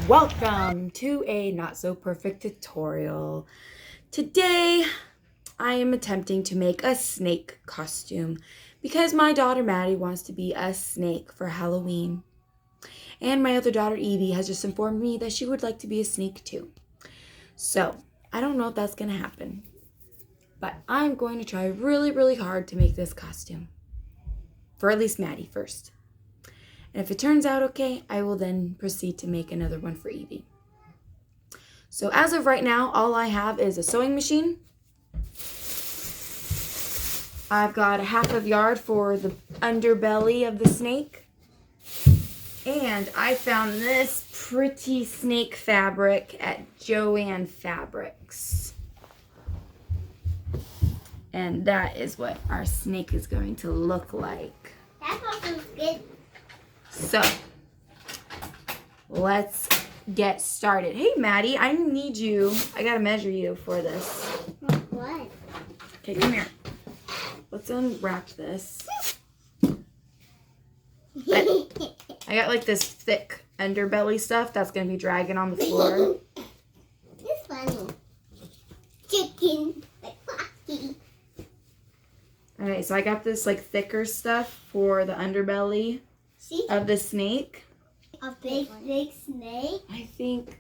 Welcome to a not so perfect tutorial. Today I am attempting to make a snake costume because my daughter Maddie wants to be a snake for Halloween. And my other daughter Evie has just informed me that she would like to be a snake too. So I don't know if that's going to happen, but I'm going to try really hard to make this costume. For at least Maddie first. And if it turns out okay, I will then proceed to make another one for Evie. So as of right now, all I have is a sewing machine. I've got a half of yard for the underbelly of the snake. And I found this pretty snake fabric at Joann Fabrics. And that is what our snake is going to look like. That also good. So, let's get started. Hey, Maddie, I need you. I gotta measure you for this. What? Okay, come here. Let's unwrap this. I got like this thick underbelly stuff that's gonna be dragging on the floor. It's funny. Chicken. Alright, so I got this like thicker stuff for the underbelly of the snake. A big snake? I think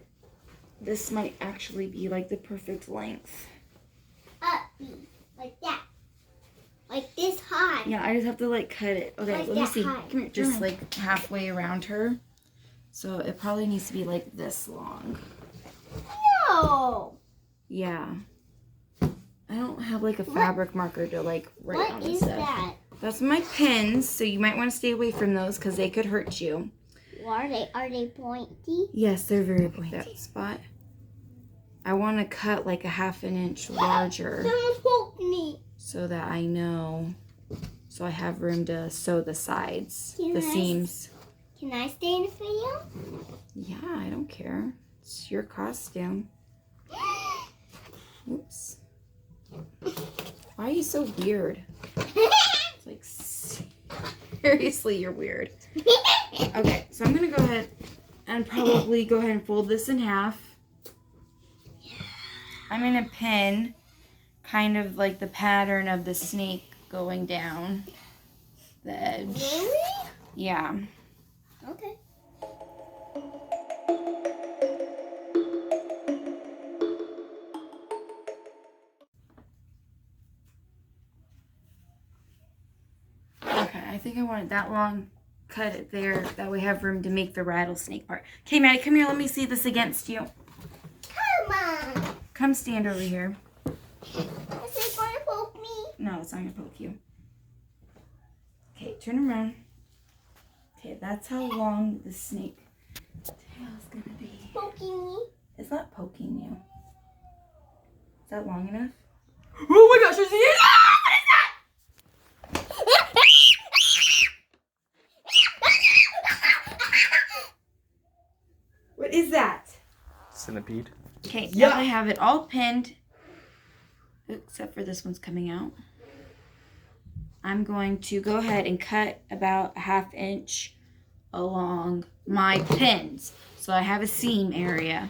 this might actually be like the perfect length. Like that. Like this high. Yeah, I just have to like cut it. Okay, Like let me that see. high. Come here, just like halfway around her. So it probably needs to be like this long. No. Yeah. I don't have like a fabric marker to like write on What and is stuff. that? That's my pins, so you might want to stay away from those because they could hurt you. What are they? Are they pointy? Yes, they're very pointy. That spot. I want to cut like a ½ inch larger Someone poke me. so that I know. So I have room to sew the sides, the seams. Can I stay in the video? Yeah, I don't care. It's your costume. Oops. Why are you so weird? It's like, seriously, you're weird. Okay, so I'm going to go ahead and probably go ahead and fold this in half. I'm going to pin kind of like the pattern of the snake going down the edge. Really? Yeah. Okay. I think I want it that long. Cut it there. That way I have room to make the rattlesnake part. Okay, Maddie, come here. Let me see this against you. Come on. Come stand over here. Is it going to poke me? No, it's not going to poke you. Okay, turn around. Okay, that's how long the snake tail is going to be. Poking me? It's not poking you. Is that long enough? Oh my gosh, there's the... Ah! What is that? What is that? Centipede. Okay, now I have it all pinned, except for this one's coming out. I'm going to go ahead and cut about a ½ inch along my pins. So I have a seam area.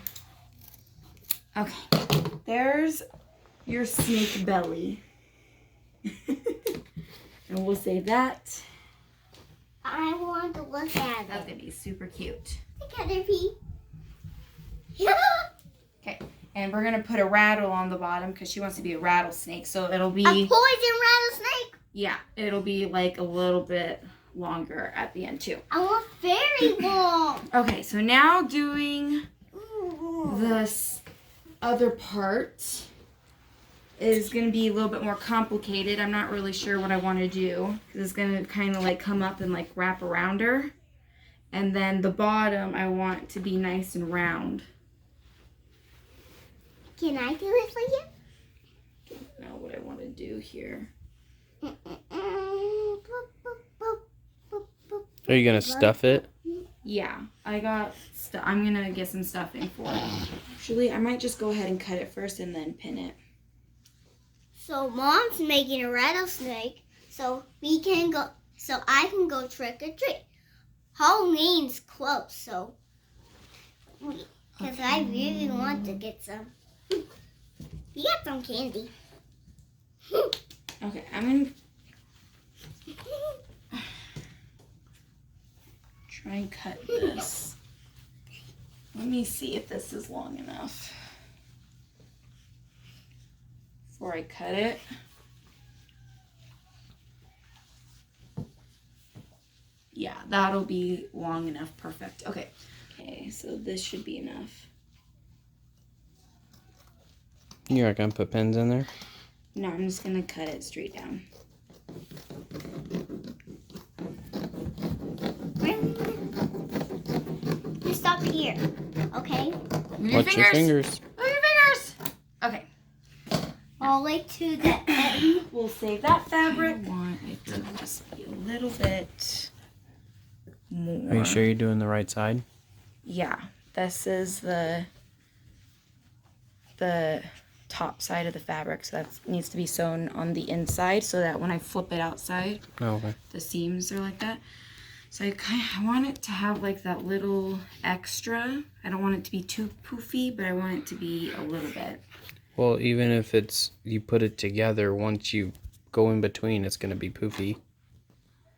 Okay, there's your snake belly. And we'll save that. I want to look at That's it. going to be super cute. Look at it, Pete. Okay, and we're going to put a rattle on the bottom because she wants to be a rattlesnake. So it'll be... A poison rattlesnake? Yeah, it'll be like a little bit longer at the end too. I want very long. Okay, so now doing this other part is going to be a little bit more complicated. I'm not really sure what I want to do. It's going to kind of like come up and like wrap around her. And then the bottom I want to be nice and round. Can I do it for you? Now what I want to do here. Are you gonna stuff it? Yeah, I got I'm gonna get some stuffing for it. Actually, I might just go ahead and cut it first and then pin it. So Mom's making a rattlesnake, so we can go. so I can go trick or treat. Halloween's close, so because I really want to get some. You got some candy. Okay, I'm gonna try and cut this. Let me see if this is long enough before I cut it. Yeah, that'll be long enough. Perfect. Okay. Okay, so this should be enough. You're not gonna put pins in there? No, I'm just gonna cut it straight down. Just stop here, okay? Watch your fingers. Move your fingers! Okay. All the way to the end. We'll save that fabric. I want it to just be a little bit more. Are you sure you're doing the right side? Yeah. This is the top side of the fabric, so that needs to be sewn on the inside so that when I flip it outside, Oh, okay. the seams are like that. So I want it to have like that little extra. I don't want it to be too poofy, but I want it to be a little bit. Well, even if you put it together, once you go in between, it's gonna be poofy,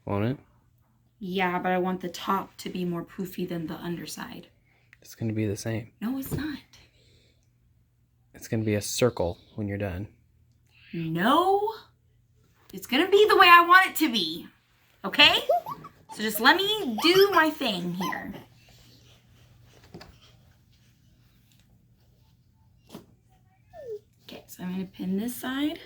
won't it? Yeah, but I want the top to be more poofy than the underside. It's gonna be the same. No, it's not. It's gonna be a circle when you're done. No, it's gonna be the way I want it to be. Okay? So just let me do my thing here. Okay, so I'm gonna pin this side.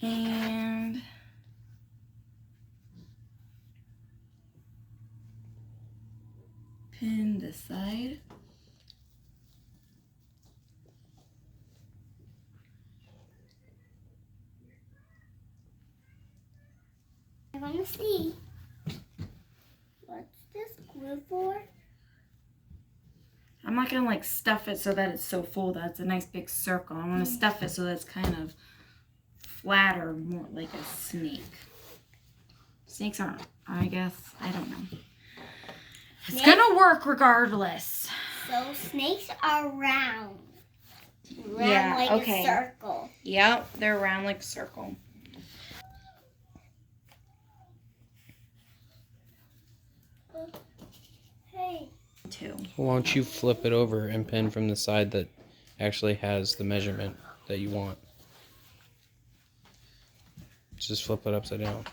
And pin this side. I want to see. What's this glue for? I'm not gonna like stuff it so that it's so full that it's a nice big circle. I want to stuff it so that it's kind of flatter, more like a snake. Snakes aren't, I guess, I don't know. It's gonna work regardless. So snakes are round. Yeah, Like okay. a circle. Yep, they're round like a circle. Hey. Two. Why don't you flip it over and pin from the side that actually has the measurement that you want? Just flip it upside down.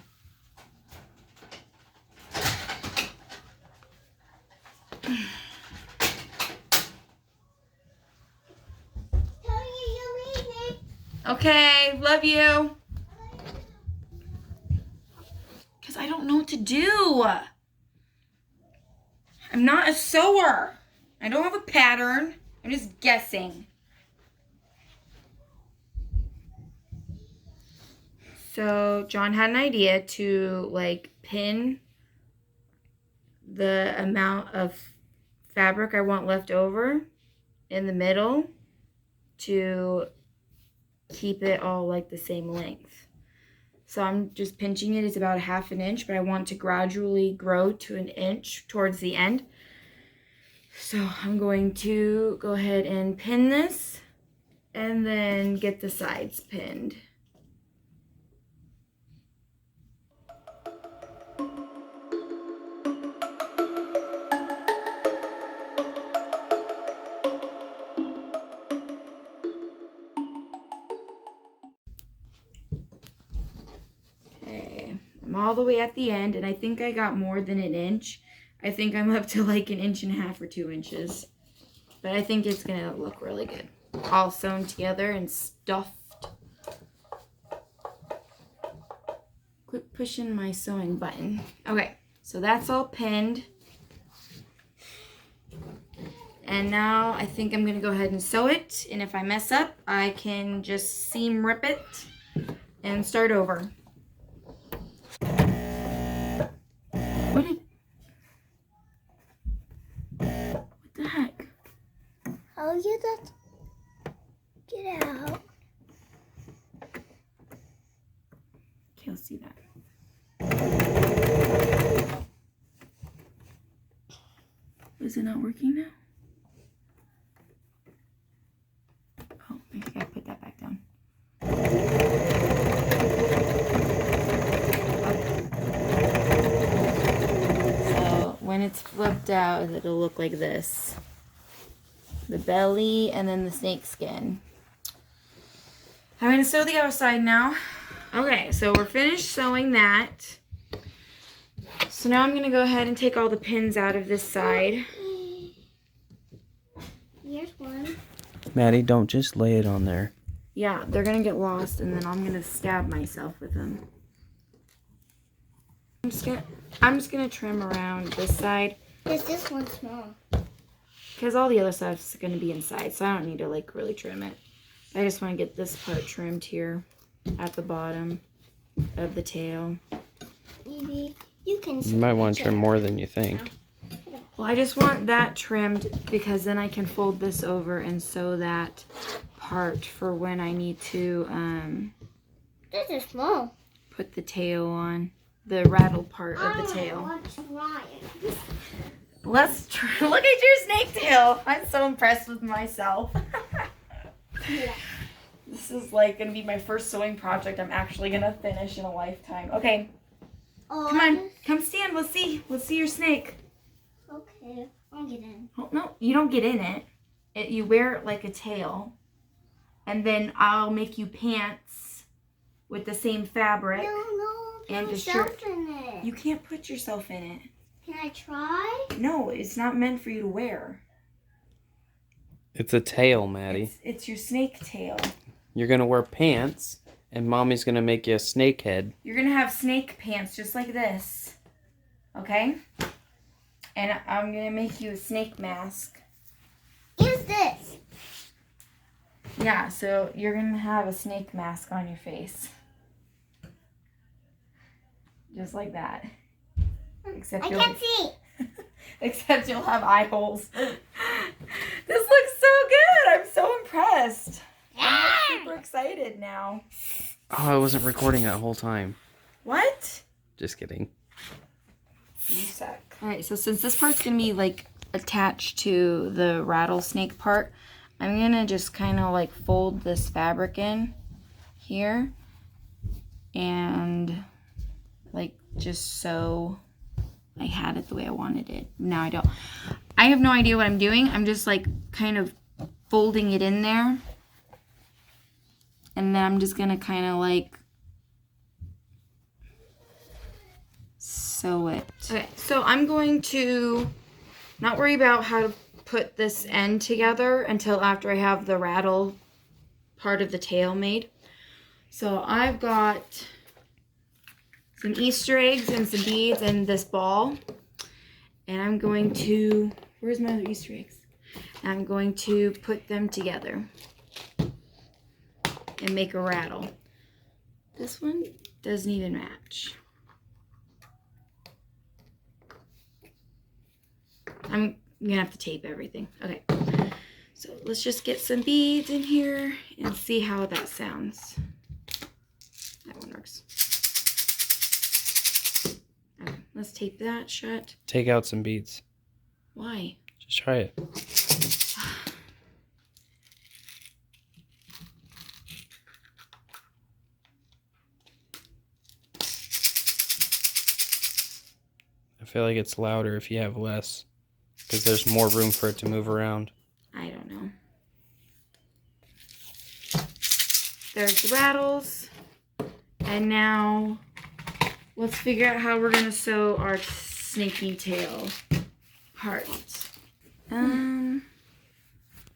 Okay, love you. Because I don't know what to do. I'm not a sewer. I don't have a pattern. I'm just guessing. So John had an idea to like pin the amount of fabric I want left over in the middle to keep it all like the same length. So I'm just pinching it. It's about 1/2 inch, but I want to gradually grow to 1 inch towards the end. So I'm going to go ahead and pin this and then get the sides pinned. I'm all the way at the end, and I think I got more than 1 inch. I think I'm up to like 1.5 inches or 2 inches. But I think it's gonna look really good. All sewn together and stuffed. Quit pushing my sewing button. Okay, so that's all pinned. And now I think I'm gonna go ahead and sew it. And if I mess up, I can just seam rip it and start over. What the heck? How you that? you'll see that. Is it not working now? Oh, I think I put that back down. So when it's flipped out, it'll look like this. The belly and then the snake skin. I'm going to sew the outside now. Okay, so we're finished sewing that. So now I'm going to go ahead and take all the pins out of this side. Here's one. Maddie, don't just lay it on there. Yeah, they're going to get lost and then I'm going to stab myself with them. I'm just gonna trim around this side. Is this one small? Because all the other stuff's going to be inside, so I don't need to like really trim it. I just want to get this part trimmed here at the bottom of the tail. Maybe you can. You might want to trim more than you think. Well, I just want that trimmed because then I can fold this over and sew that part for when I need to This is small. put the tail on, the rattle part of the tail. I want to try it. Let's try. Look at your snake tail. I'm so impressed with myself. Yeah. This is like going to be my first sewing project I'm actually going to finish in a lifetime. Okay, Oh, come on. Come stand. Let's see. Let's see your snake. Okay, I'll get in. Oh, no, you don't get in it. You wear it like a tail. And then I'll make you pants with the same fabric. No, And put a yourself shirt. in it. You can't put yourself in it. Can I try? No, it's not meant for you to wear. It's a tail, Maddie. It's your snake tail. You're going to wear pants, and Mommy's going to make you a snake head. You're going to have snake pants just like this. Okay? And I'm going to make you a snake mask. Use this. Yeah, so you're going to have a snake mask on your face. Just like that. Except I can't see. Except you'll have eye holes. This looks so good. I'm so impressed. I'm super excited now. Oh, I wasn't recording that whole time. What? Just kidding. You suck. Alright, so since this part's going to be like attached to the rattlesnake part, I'm going to just kind of like fold this fabric in here and like just sew. I had it the way I wanted it. Now I don't. I have no idea what I'm doing. I'm just like kind of folding it in there. And then I'm just going to kind of like sew it. Okay, so I'm going to not worry about how to put this end together until after I have the rattle part of the tail made. So I've got some Easter eggs and some beads and this ball. And I'm going to, where's my other Easter eggs? I'm going to put them together and make a rattle. This one doesn't even match. I'm gonna have to tape everything. Okay, so let's just get some beads in here and see how that sounds. That one works. Okay, let's tape that shut. Take out some beads. Why? Just try it. I feel like it's louder if you have less, because there's more room for it to move around. I don't know. There's the rattles. And now let's figure out how we're going to sew our snaky tail part.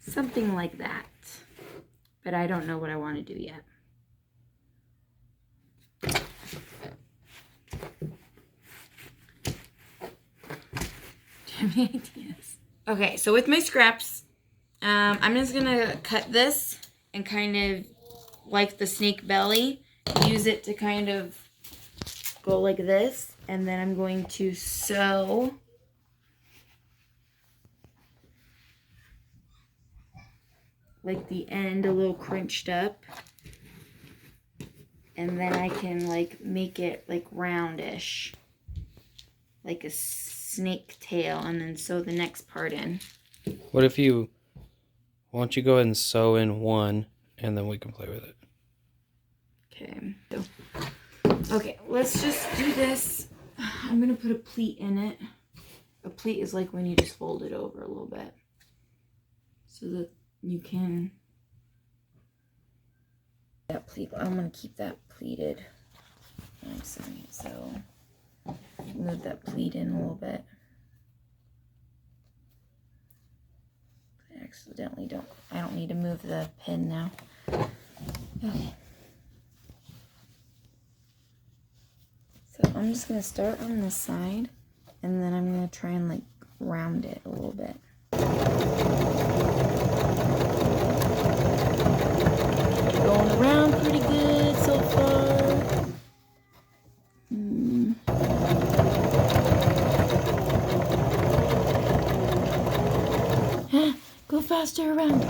Something like that. But I don't know what I want to do yet. Do you have any ideas? Okay, so with my scraps, I'm just going to cut this and kind of like the snake belly, use it to kind of go like this, and then I'm going to sew like the end a little crunched up. And then I can like make it like roundish, like a snake tail, and then sew the next part in. What if you, why don't you go ahead and sew in one, and then we can play with it. Okay. Okay, let's just do this. I'm gonna put a pleat in it. A pleat is like when you just fold it over a little bit, so that you can. That pleat. I'm gonna keep that pleated. I'm sorry. So move that pleat in a little bit. I accidentally don't. I don't need to move the pin now. Okay. So I'm just gonna start on this side, and then I'm gonna try and like round it a little bit. Going around pretty good so far. Go faster around.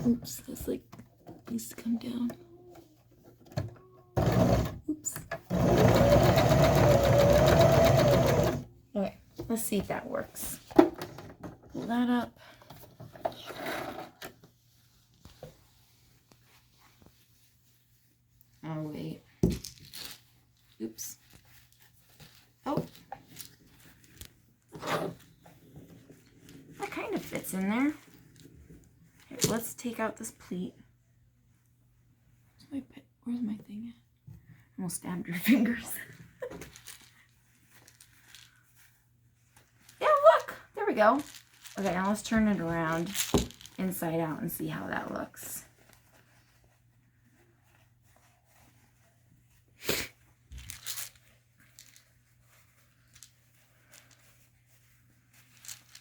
Oops, this like needs to come down. Oops. Alright, let's see if that works. Pull that up. Oh, wait. Oops. Oh. That kind of fits in there. Okay, let's take out this pleat. Where's my thing at? I almost stabbed your fingers. Yeah, look! There we go. Okay, now let's turn it around inside out and see how that looks.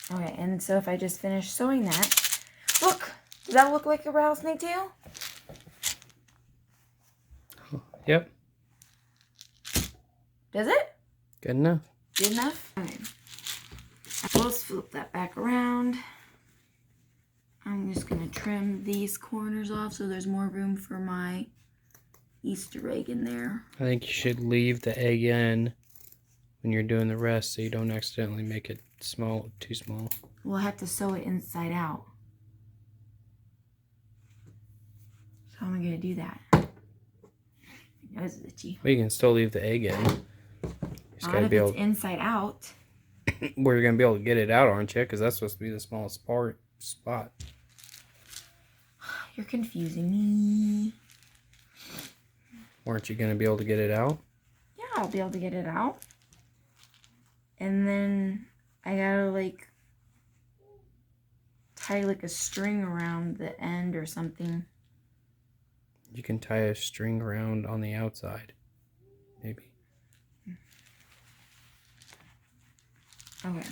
Okay, and so if I just finish sewing that, look! Does that look like a rattlesnake tail? Yep. Does it? Good enough. Good enough? Okay. Let's flip that back around. I'm just going to trim these corners off so there's more room for my Easter egg in there. I think you should leave the egg in when you're doing the rest so you don't accidentally make it small, too small. We'll have to sew it inside out. So I'm going to do that. My nose is itchy. Well, you can still leave the egg in. Just gotta If be able. it's inside out. Where you're gonna be able to get it out, aren't you? Because that's supposed to be the smallest spot. You're confusing me. Weren't you gonna be able to get it out? Yeah, I'll be able to get it out. And then I gotta like tie like a string around the end or something. You can tie a string around on the outside, maybe. Okay.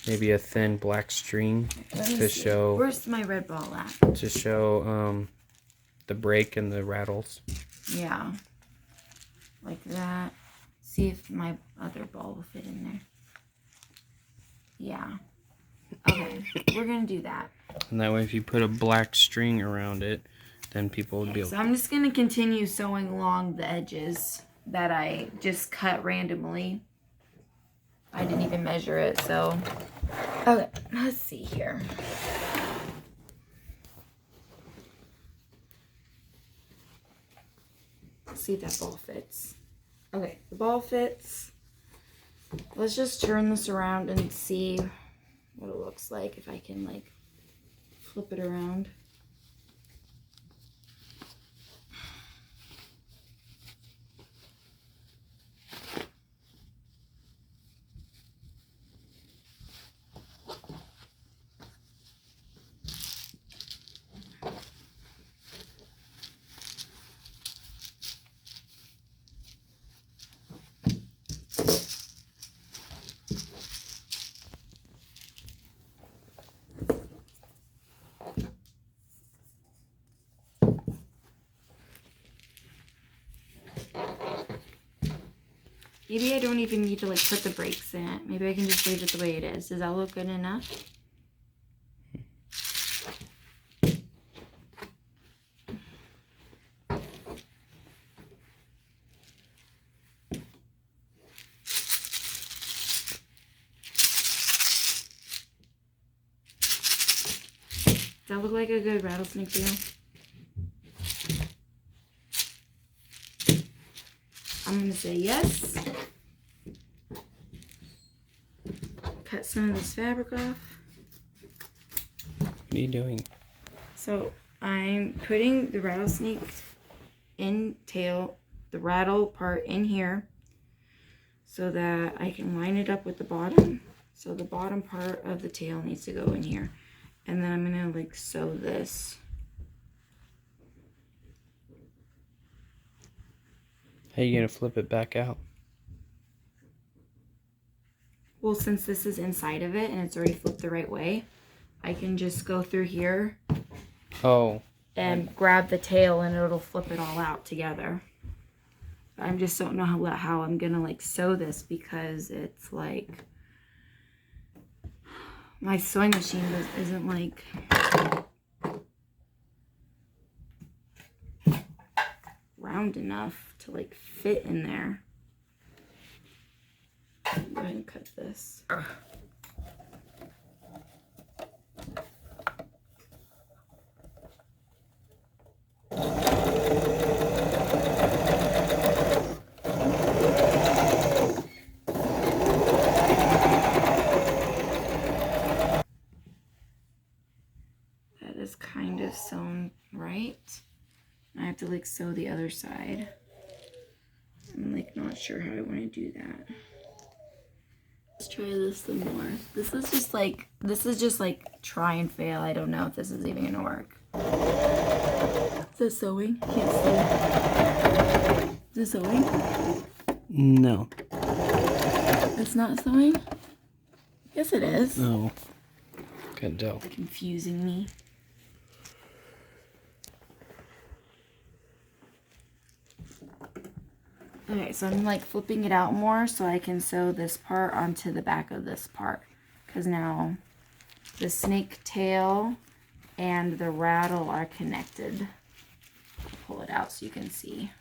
Maybe a thin black string to show. Where's my red ball at? To show the break and the rattles. Yeah. Like that. See if my other ball will fit in there. Yeah. Okay. We're gonna do that. And that way, if you put a black string around it, then people would be able. So I'm just gonna continue sewing along the edges that I just cut randomly. I didn't even measure it, so. Okay, let's see here. Let's see if that ball fits. Okay, the ball fits. Let's just turn this around and see what it looks like if I can like flip it around. Maybe I don't even need to like put the breaks in it. Maybe I can just leave it the way it is. Does that look good enough? that look like a good rattlesnake tail? I'm gonna say yes. Cut some of this fabric off. What are you doing? So I'm putting the rattlesnake in tail, the rattle part in here, so that I can line it up with the bottom. So the bottom part of the tail needs to go in here. And then I'm gonna like sew this. How are you gonna flip it back out? Well, since this is inside of it and it's already flipped the right way, I can just go through here Oh. and grab the tail and it'll flip it all out together. I just don't know how I'm gonna like sew this because it's like my sewing machine isn't like round enough to like fit in there. Go ahead and cut this. That is kind of sewn right. I have to like sew the other side. I'm like not sure how I want to do that. Let's try this some more. This is just like try and fail. I don't know if this is even gonna work. Is this sewing? Can't see. Is this sewing? No. It's not sewing? Yes, it is. No. Couldn't tell. Confusing me. Okay, so I'm like flipping it out more so I can sew this part onto the back of this part. Because now the snake tail and the rattle are connected. I'll pull it out so you can see.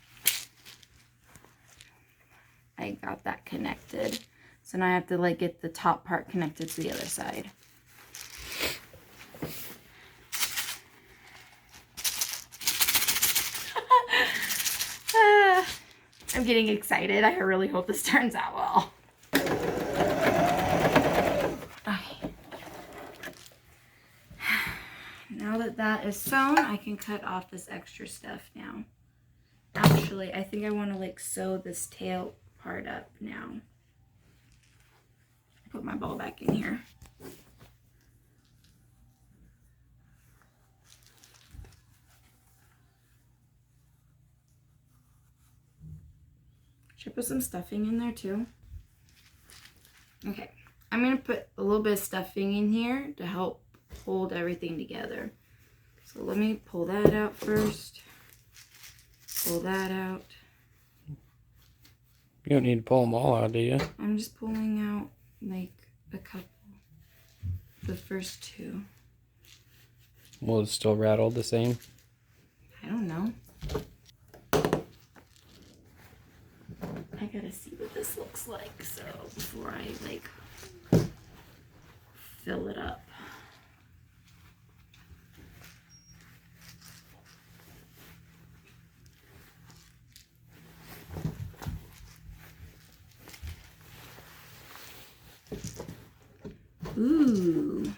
I got that connected. So now I have to like get the top part connected to the other side. I'm getting excited. I really hope this turns out well. Okay. Now that that is sewn, I can cut off this extra stuff now. Actually, I think I want to like sew this tail part up now. Put my ball back in here. Should I put some stuffing in there too? Okay, I'm gonna put a little bit of stuffing in here to help hold everything together. So let me pull that out first. Pull that out. You don't need to pull them all out, do you? I'm just pulling out like a couple. The first two. Will it still rattle the same? I don't know. I gotta see what this looks like so before I like fill it up. Ooh.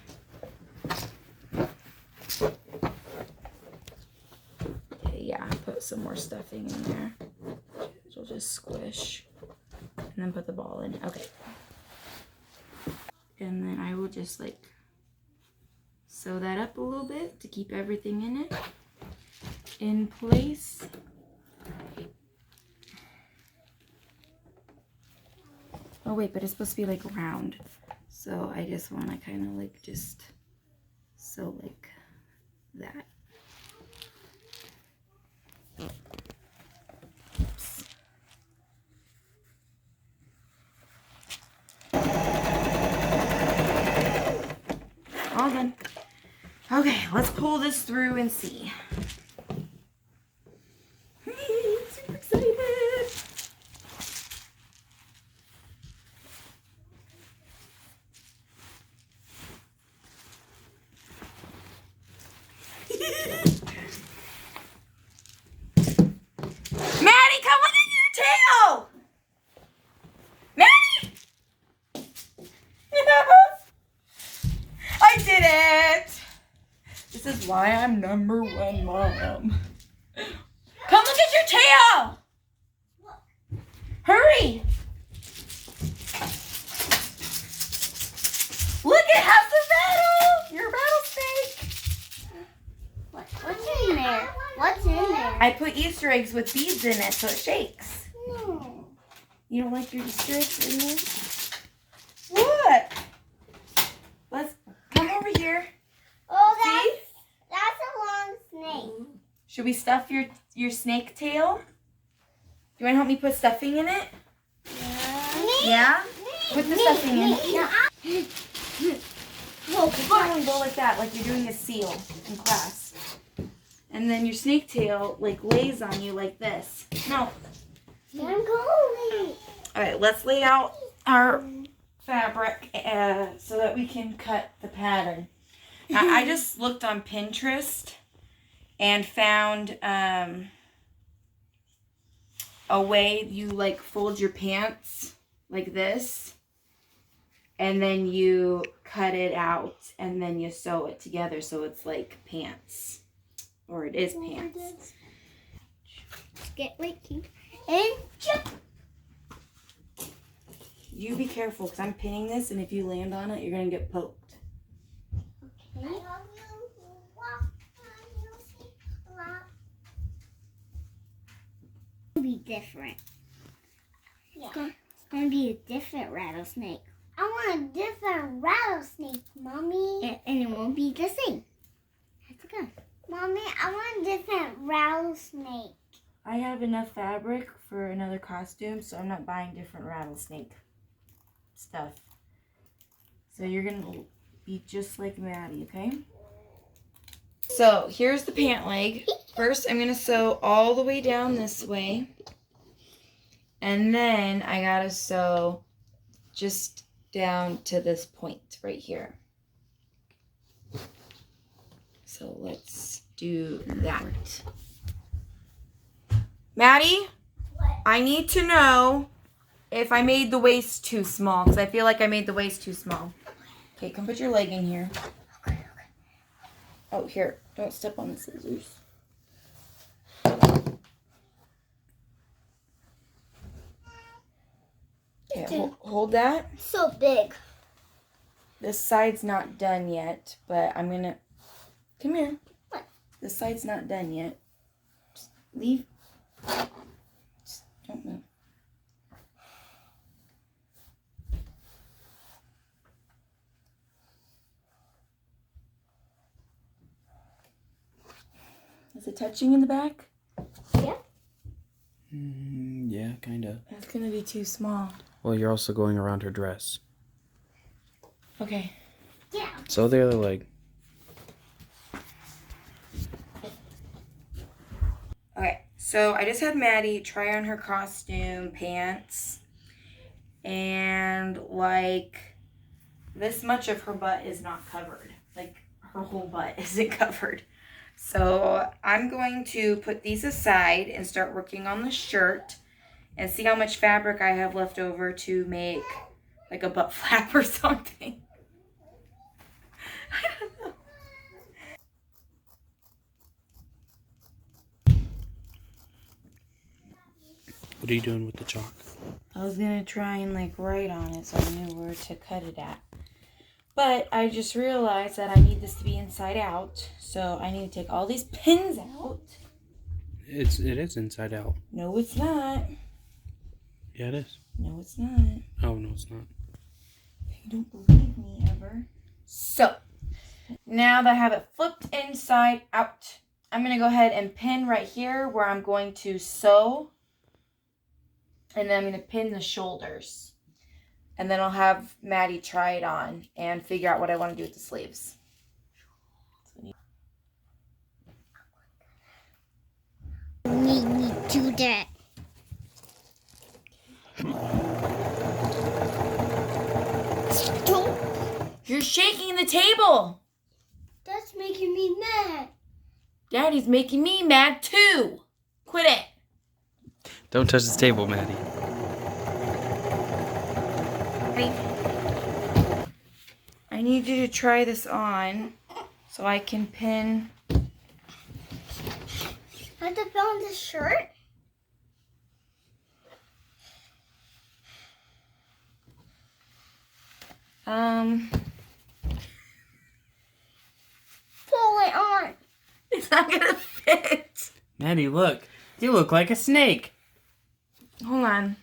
Okay, yeah, put some more stuffing in there. It'll just squish. And then put the ball in. Okay. And then I will just like sew that up a little bit to keep everything in it in place. Oh wait, but it's supposed to be like round. So I just want to kind of like just sew like that. Oops. All done. Okay, let's pull this through and see. Super excited. This is why I'm number one mom. Come look at your tail! Hurry! Look at House of Battle! Your rattlesnake! What's in there? What's in there? I put Easter eggs with beads in it so it shakes. No. You don't like your Easter eggs in there? What? Let's come over here. Oh, that's a long snake. Should we stuff your snake tail? Do you want to help me put stuffing in it? Yeah? Put the stuffing in. Yeah. Go like that, like you're doing a seal in class. And then your snake tail like lays on you like this. No. I'm going. Alright, let's lay out our fabric so that we can cut the pattern. Now, I just looked on Pinterest and found a way you like fold your pants like this, and then you cut it out and then you sew it together so it's like pants, or it is pants. Get right here and jump. You be careful because I'm pinning this, and if you land on it you're gonna get poked. Okay. Be different. Yeah. It's gonna be a different rattlesnake. I want a different rattlesnake, Mommy. And it won't be the same. Have to go. Mommy, I want a different rattlesnake. I have enough fabric for another costume, so I'm not buying different rattlesnake stuff. So you're gonna be just like Maddie, okay? So here's the pant leg. First, I'm gonna sew all the way down this way. And then I gotta sew just down to this point right here. So let's do that. Maddie, I need to know if I made the waist too small, because I feel like I made the waist too small. Okay, come put your leg in here. Oh, here. Don't step on the scissors. Okay, hold that. So big. This side's not done yet, but I'm gonna... Come here. What? This side's not done yet. Just leave. Just don't move. Is it touching in the back? Yeah. Yeah, kind of. That's gonna be too small. Well, you're also going around her dress. Okay. Yeah. So the other leg. Okay, so I just had Maddie try on her costume pants, and like this much of her butt is not covered. Like her whole butt isn't covered. So I'm going to put these aside and start working on the shirt and see how much fabric I have left over to make like a butt flap or something. I don't know. What are you doing with the chalk? I was gonna try and like write on it so I knew where to cut it at. But I just realized that I need this to be inside out. So I need to take all these pins out. It is inside out. No, it's not. Yeah, it is. No, it's not. Oh, no, it's not. You don't believe me ever. So, now that I have it flipped inside out, I'm going to go ahead and pin right here where I'm going to sew. And then I'm going to pin the shoulders. And then I'll have Maddie try it on and figure out what I want to do with the sleeves. Make me do that. Stop. You're shaking the table. That's making me mad. Daddy's making me mad too. Quit it. Don't touch the table, Maddie. I need you to try this on so I can pin. I have to put on the shirt? Pull it on. It's not gonna fit. Maddie, look. You look like a snake. Hold on.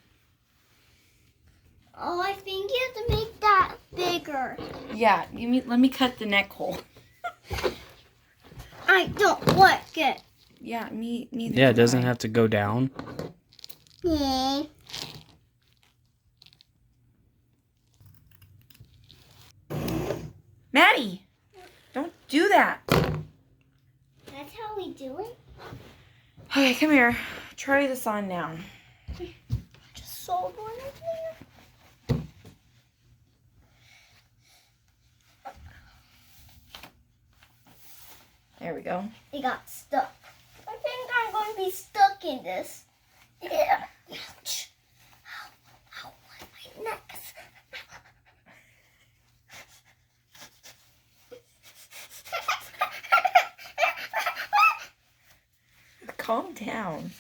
Oh, I think you have to make that bigger. Yeah, let me cut the neck hole. I don't like it. Yeah, me neither. Yeah, it doesn't have to go down. Yeah. Maddie, don't do that. That's how we do it? Okay, come here. Try this on now. Just sold one of there. There we go. It got stuck. I think I'm going to be stuck in this. Yeah. Ouch. Ow, ow, my neck. Calm down.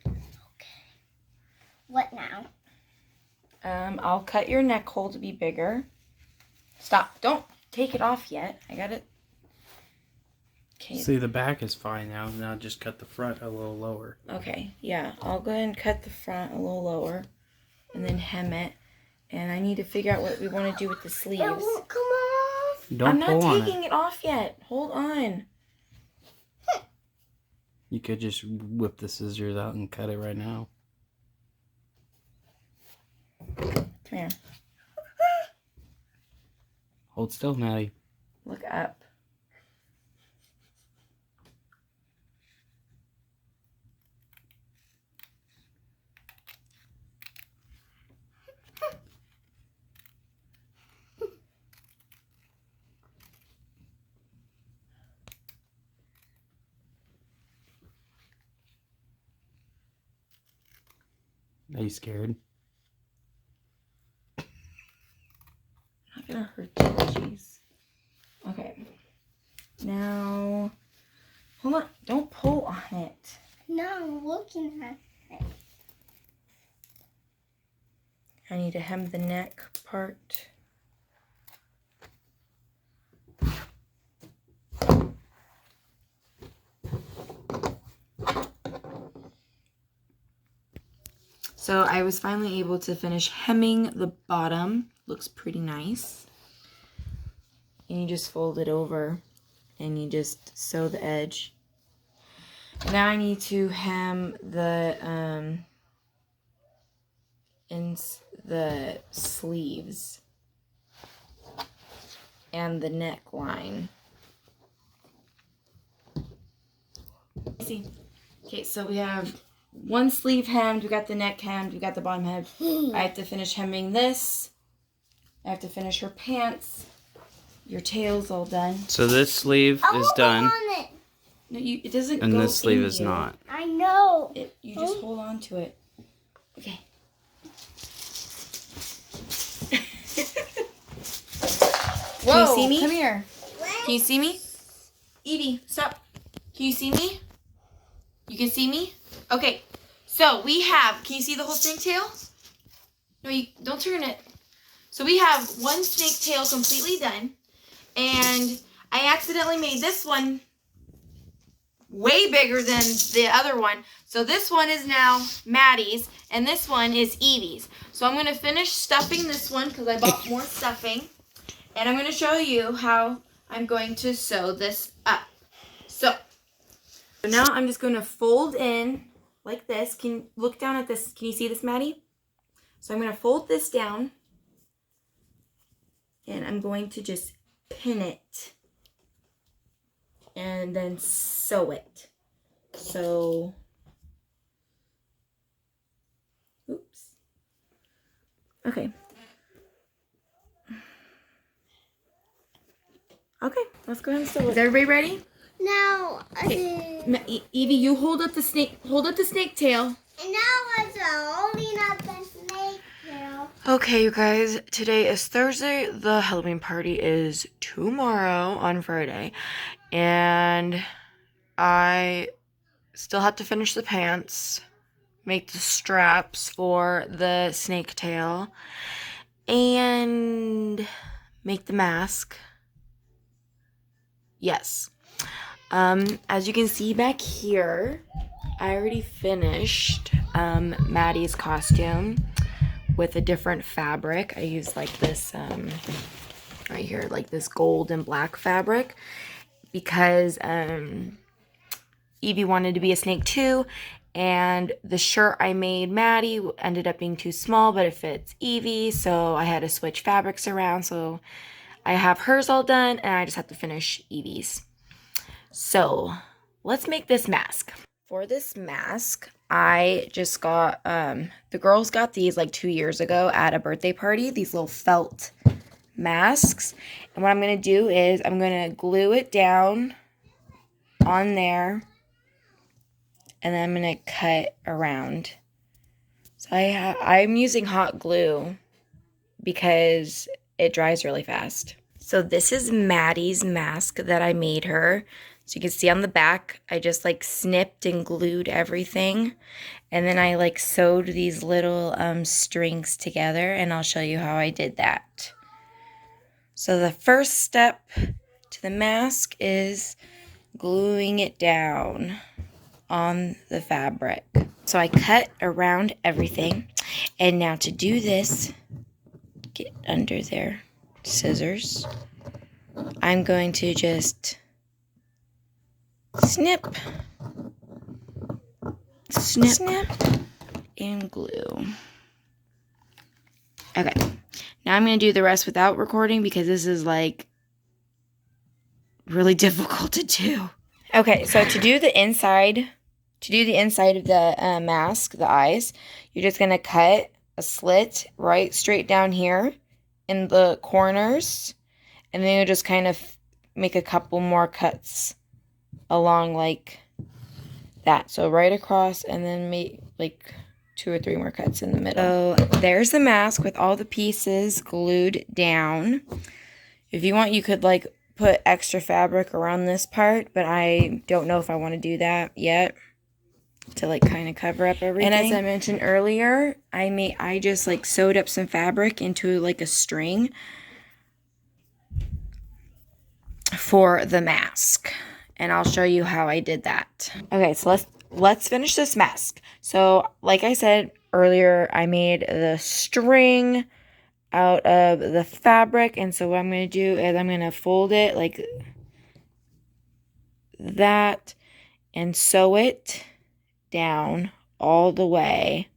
Okay. What now? I'll cut your neck hole to be bigger. Stop. Don't take it off yet. I got it. Okay. See, the back is fine now. Now just cut the front a little lower. Okay, yeah. I'll go ahead and cut the front a little lower and then hem it. And I need to figure out what we want to do with the sleeves. It won't come off. Don't I'm pull not on taking it off yet. Hold on. You could just whip the scissors out and cut it right now. Come here. Hold still, Maddie. Look up. Are you scared? Not gonna hurt you, jeez. Okay. Now, hold on. Don't pull on it. No, I'm looking at it. I need to hem the neck part. So I was finally able to finish hemming the bottom. Looks pretty nice. And you just fold it over and you just sew the edge. Now I need to hem the the sleeves and the neckline. See. Okay, so we have one sleeve hemmed, we got the neck hemmed, we got the bottom hemmed. I have to finish hemming this. I have to finish her pants. Your tail's all done. So this sleeve is done, On it. No, it doesn't and go this sleeve in is you. not. I know. You just hold on to it. Okay. Whoa, Can you see me? come here. Can you see me? Evie, stop. Can you see me? You can see me? Okay. So we have, can you see the whole snake tail? No, you don't turn it. So we have one snake tail completely done. And I accidentally made this one way bigger than the other one. So this one is now Maddie's and this one is Evie's. So I'm going to finish stuffing this one because I bought more stuffing. And I'm going to show you how I'm going to sew this up. So now I'm just going to fold in like this. Can you look down at this? Can you see this, Maddie? So I'm going to fold this down. And I'm going to just pin it. And then sew it. So, oops. Okay. Okay, let's go ahead and sew it. Is everybody ready? Now, Evie, you hold up the snake tail. And now I'm holding up the snake tail. Okay, you guys, today is Thursday. The Halloween party is tomorrow on Friday. And I still have to finish the pants, make the straps for the snake tail, and make the mask. Yes. As you can see back here, I already finished Maddie's costume with a different fabric. I used like this right here, like this gold and black fabric, because Evie wanted to be a snake too, and the shirt I made Maddie ended up being too small, but it fits Evie, so I had to switch fabrics around. So I have hers all done, and I just have to finish Evie's. So let's make this mask. For this mask, I just got, the girls got these like 2 years ago at a birthday party, these little felt masks. And what I'm going to do is I'm going to glue it down on there, and then I'm going to cut around. So I'm using hot glue because it dries really fast. So this is Maddie's mask that I made her. So you can see on the back, I just like snipped and glued everything. And then I like sewed these little strings together, and I'll show you how I did that. So the first step to the mask is gluing it down on the fabric. So I cut around everything. And now to do this, get under there, scissors. I'm going to just snip, and glue. Okay, now I'm going to do the rest without recording because this is like really difficult to do. Okay, so to do the inside of the mask, the eyes, you're just going to cut a slit right straight down here in the corners, and then you'll just kind of make a couple more cuts along like that. So right across, and then make like 2 or 3 more cuts in the middle. So there's the mask with all the pieces glued down. If you want, you could like put extra fabric around this part, but I don't know if I want to do that yet, to like kind of cover up everything. And as I mentioned earlier, I just like sewed up some fabric into like a string for the mask, and I'll show you how I did that. Okay, so let's finish this mask. So like I said earlier, I made the string out of the fabric, and so what I'm going to do is I'm going to fold it like that and sew it down all the way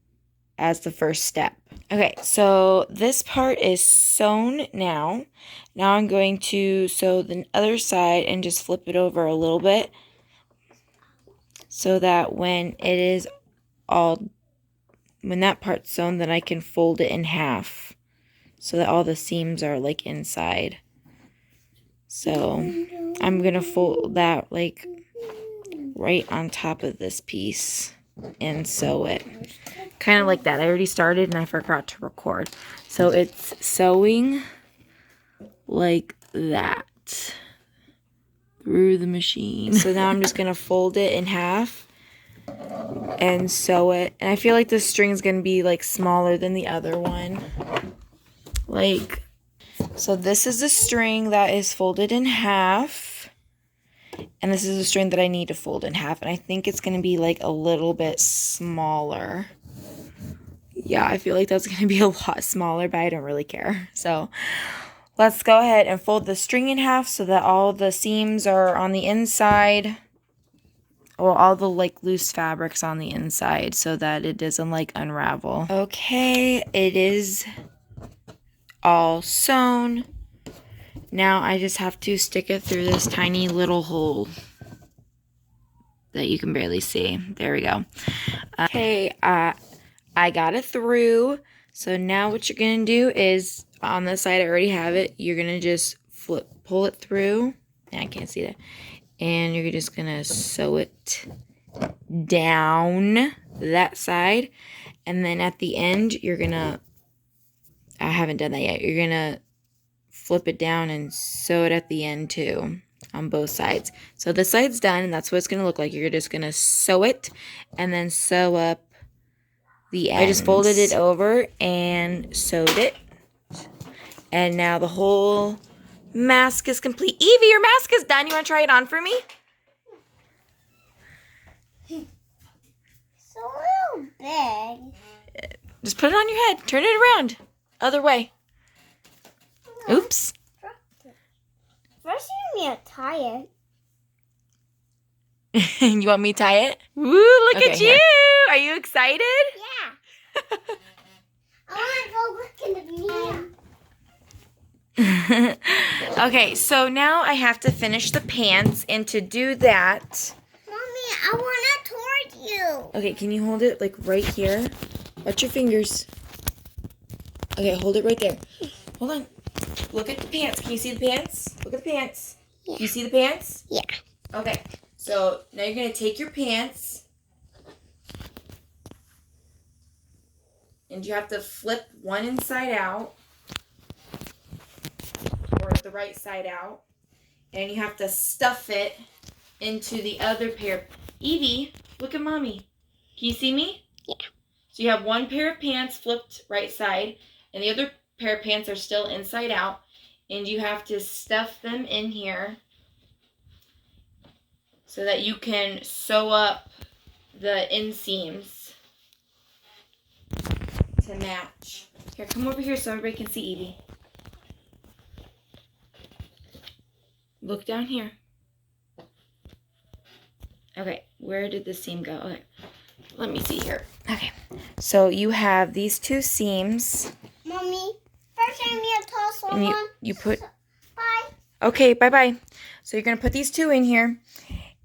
as the first step. Okay, so this part is sewn now. Now I'm going to sew the other side and just flip it over a little bit so that when that part's sewn, then I can fold it in half so that all the seams are like inside. So I'm gonna fold that like right on top of this piece and sew it. Kind of like that. I already started and I forgot to record. So it's sewing like that through the machine. So now I'm just going to fold it in half and sew it. And I feel like this string is going to be like smaller than the other one. Like, so this is the string that is folded in half. And this is the string that I need to fold in half. And I think it's going to be like a little bit smaller. Yeah, I feel like that's going to be a lot smaller, but I don't really care. So let's go ahead and fold the string in half so that all the seams are on the inside. Or all the like loose fabrics on the inside so that it doesn't like unravel. Okay, it is all sewn. Now I just have to stick it through this tiny little hole that you can barely see. There we go. Okay, I got it through. So now what you're going to do is, on this side I already have it, you're going to just pull it through. I can't see that. And you're just going to sew it down that side. And then at the end, you're going to I haven't done that yet. You're going to flip it down and sew it at the end too on both sides. So the side's done, and that's what it's going to look like. You're just going to sew it and then sew up the ends. I just folded it over and sewed it. And now the whole mask is complete. Evie, your mask is done. You want to try it on for me? It's a little big. Just put it on your head. Turn it around. Other way. Oops. First, you need to tie it. You want me to tie it? Woo, look at you. Here. Are you excited? Yeah. I want to go look in the mirror. Okay, so now I have to finish the pants, and to do that... Mommy, I want to toward you. Okay, can you hold it like right here? Watch your fingers. Okay, hold it right there. Hold on. Look at the pants. Can you see the pants? Look at the pants. Yeah. Can you see the pants? Yeah. Okay, so now you're going to take your pants, and you have to flip one inside out, or the right side out, and you have to stuff it into the other pair. Evie, look at Mommy. Can you see me? Yeah. So you have one pair of pants flipped right side, and the other pair of pants are still inside out, and you have to stuff them in here so that you can sew up the inseams to match. Here, come over here so everybody can see Evie. Look down here. Okay, where did the seam go? Okay, let me see here. Okay, so you have these two seams. Mommy, first I need to toss And one. you put... Bye. Okay, bye-bye. So you're going to put these two in here.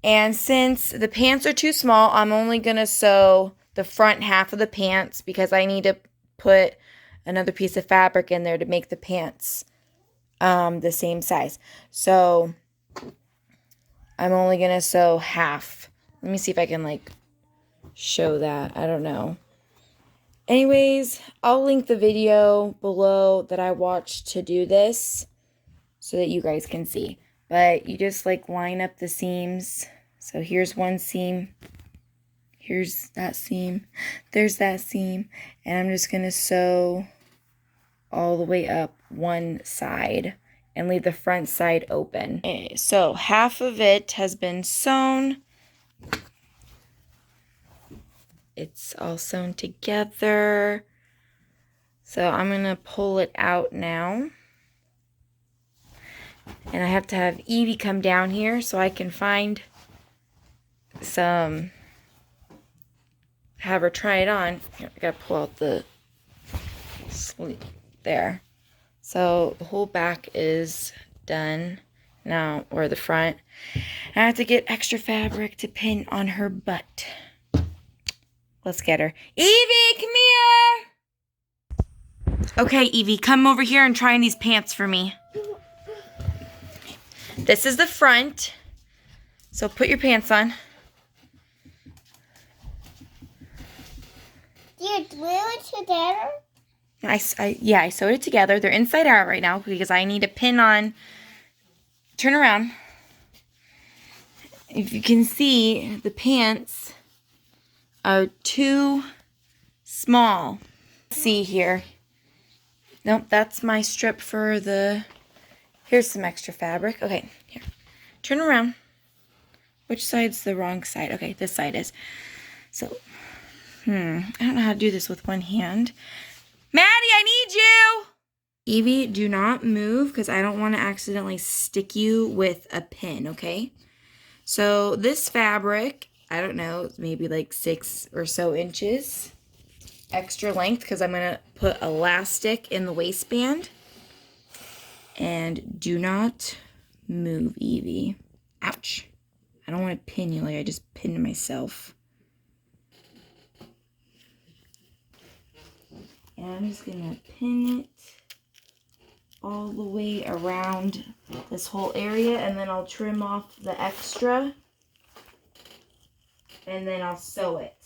And since the pants are too small, I'm only going to sew the front half of the pants because I need to put another piece of fabric in there to make the pants the same size. So I'm only going to sew half. Let me see if I can like show that. I don't know. Anyways, I'll link the video below that I watched to do this so that you guys can see. But you just like line up the seams. So here's one seam. Here's that seam. There's that seam. And I'm just going to sew all the way up one side and leave the front side open. Okay, so half of it has been sewn. It's all sewn together. So I'm going to pull it out now. And I have to have Evie come down here so I can find some, have her try it on. Here, I gotta pull out the sleeve there. So the whole back is done now, or the front. I have to get extra fabric to pin on her butt. Let's get her. Evie, come here! Okay, Evie, come over here and try on these pants for me. This is the front. So put your pants on. Do you glue it together? I sewed it together. They're inside out right now because I need to pin on. Turn around. If you can see, the pants are too small. See here. Nope, that's my strip for the... Here's some extra fabric. Okay, here. Turn around. Which side's the wrong side? Okay, this side is. So, I don't know how to do this with one hand. Maddie, I need you! Evie, do not move because I don't want to accidentally stick you with a pin, okay? So, this fabric, I don't know, maybe like 6 or so inches. Extra length because I'm going to put elastic in the waistband. And do not move, Evie. Ouch. I don't want to pin you like I just pinned myself. And I'm just going to pin it all the way around this whole area. And then I'll trim off the extra. And then I'll sew it.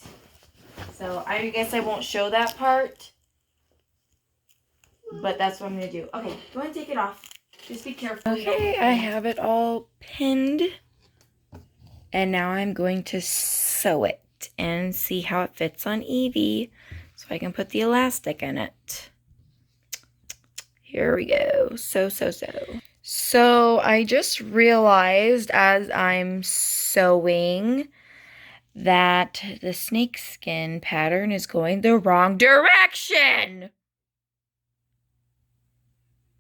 So I guess I won't show that part. but that's what I'm going to do. Okay, go ahead and take it off. Just be careful. Okay, I have it all pinned. And now I'm going to sew it and see how it fits on Evie so I can put the elastic in it. Here we go. Sew. So I just realized as I'm sewing that the snakeskin pattern is going the wrong direction.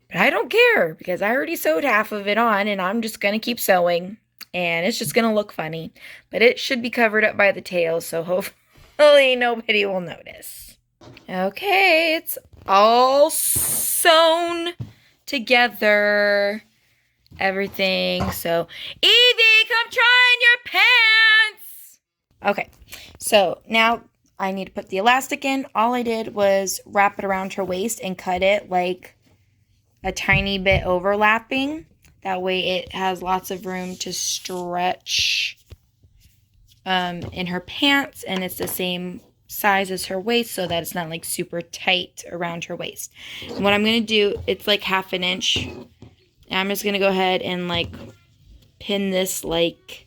But I don't care because I already sewed half of it on and I'm just going to keep sewing. And it's just going to look funny. But it should be covered up by the tail, so hopefully nobody will notice. Okay, it's all sewn together. Everything. So, Evie, come try on your pants! Okay, so now I need to put the elastic in. All I did was wrap it around her waist and cut it like a tiny bit overlapping. That way it has lots of room to stretch in her pants, and it's the same size as her waist so that it's not like super tight around her waist. And what I'm going to do, it's like 1/2 inch. And I'm just going to go ahead and like pin this like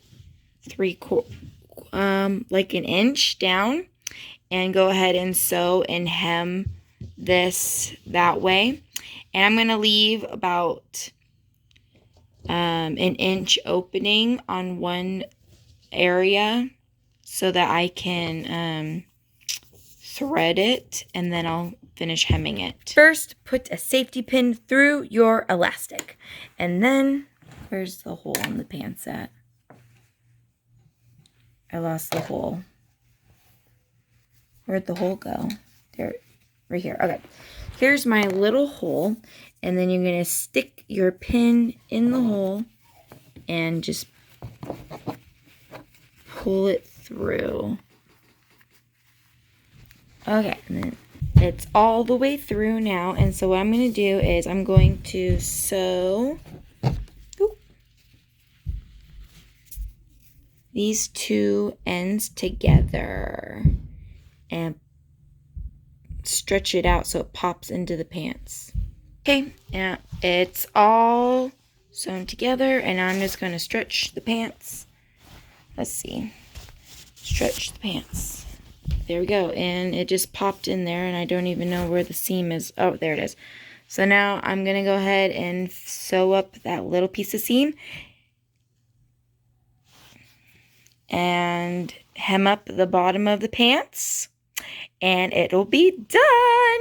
like 1 inch down and go ahead and sew and hem this that way. And I'm going to leave about 1 inch opening on one area so that I can thread it, and then I'll finish hemming it. First, put a safety pin through your elastic, and then where's the hole in the pants at? I lost the hole. Where'd the hole go? There, right here. Okay, here's my little hole, and then you're gonna stick your pin in the hole and just pull it through. Okay, and then it's all the way through now, and so what I'm going to do is I'm going to sew these two ends together and stretch it out so it pops into the pants. Okay, now it's all sewn together, and I'm just going to stretch the pants. Let's see. Stretch the pants. There we go, and it just popped in there, and I don't even know where the seam is. Oh, there it is. So now I'm going to go ahead and sew up that little piece of seam and hem up the bottom of the pants, and it'll be done.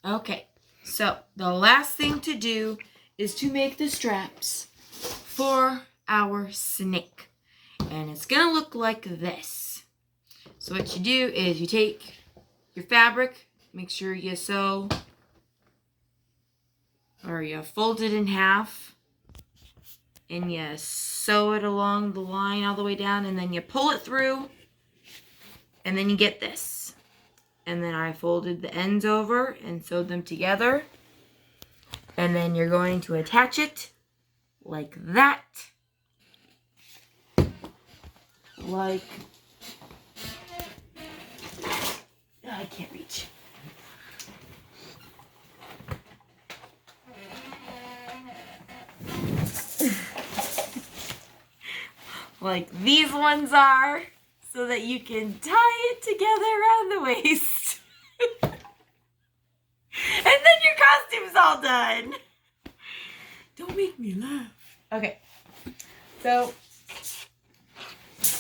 Okay, so the last thing to do is to make the straps for our snake, and it's going to look like this. So what you do is you take your fabric, make sure you sew, or you fold it in half, and you sew it along the line all the way down, and then you pull it through, and then you get this. And then I folded the ends over and sewed them together, and then you're going to attach it like that. Like I can't reach. Like these ones are, so that you can tie it together around the waist. And then your costume's all done. Don't make me laugh. Okay. So,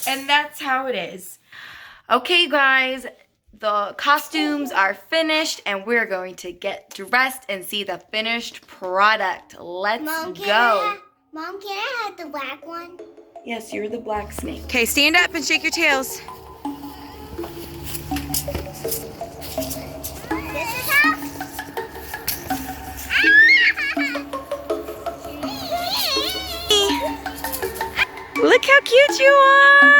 and that's how it is. Okay, guys. The costumes are finished, and we're going to get dressed and see the finished product. Let's go. Mom, can I have the black one? Yes, you're the black snake. Okay, stand up and shake your tails. This is how? Look how cute you are.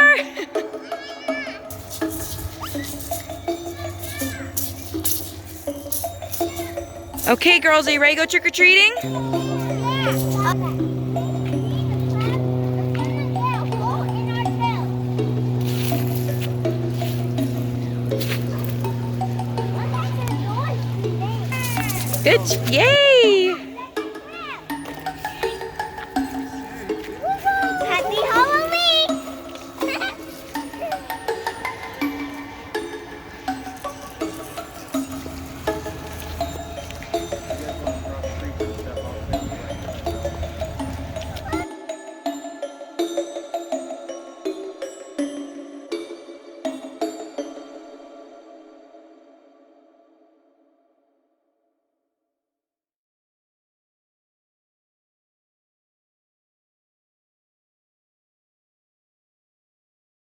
Okay, girls, are you ready to go trick-or-treating? Good. Yay!